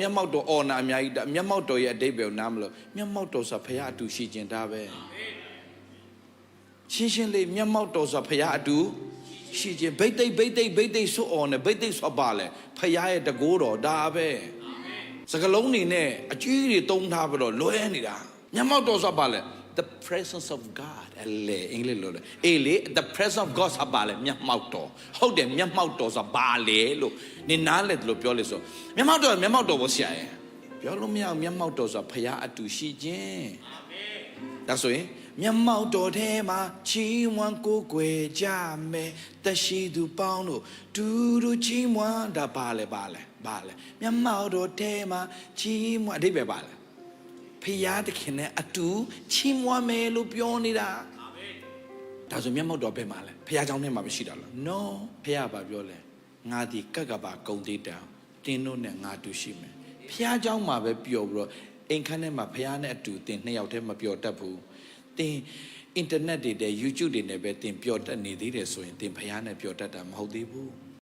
မျက်မှောက်တော်အော်နာအများကြီးမျက်မှောက်တော်ရဲ့အဓိပ္ပာယ်နားမလို့မျက်မှောက်တော်ဆိုဖခင်အတူရှိခြင်းဒါပဲရှင်းရှင်းလေးမျက်မှောက်တော်ဆိုဖခင်အတူရှိခြင်းဘိတ်သိက်ဆိုအော်နဲ့ဘိတ်သိက်ဆိုပါလေဖခင်ရဲ့တကိုးတော်ဒါပဲစကလုံးနေနဲ့အကြီးတွေတုံးထားပြီးတော့လွဲနေတာမျက်မှောက်တော်ဆိုပါလေ the presence of God လေအင်္ဂလိပ်လိုလေ the presence of God ဆိုပါလေမျက်မှောက်တော်ဟုတ်တယ်မျက်မှောက်တော်ဆိုပါလေလို့နေနားလေလို့ပြောလေဆိုမျက်မှောက်တော်ဘောဆရာရဲ့ပြောလို့မရမျက်မှောက်တော်ဆိုဖခင်အတူရှိခြင်းအာမင်ဒါဆိုရင်မျက်မှောက်တော်ထဲမှာချီးမွမ်းကိုးကွယ်ကြမယ်တရှိသူပေါင်းတို့တူချီးမွမ်းတာပါလေမျက်မှောက်တော်ထဲမှာချီးမွမ်းအဓိပ္ပာယ်ပါလေဖခင်တခင်နဲ့အတူချီးမွမ်းမယ်လို့ပြောနေတာအာမင်ဒါဆိုမျက်မှောက်တော်ဘယ်မှာလဲဖခင်เจ้าထဲမှာမရှိတာလား no ဖခင်ဘာပြောလဲငါဒီကက်ကပါဂုံသေးတောင်တင်းတို့နဲ့ငါတူရှိမယ်ဖခင်เจ้าမှာပဲပျော်ပြီးတော့အိမ်ခန်းထဲမှာဖခင်နဲ့အတူတင်နှစ်ယောက်တည်းမပျော်တတ်ဘူးတင်အင်တာနက်တွေနဲ့ YouTube တွေနဲ့ပဲတင်ပျော်တတ်နေသေးတယ်ဆိုရင်တင်ဖခင်နဲ့ပျော်တတ်တာမဟုတ်သေးဘူး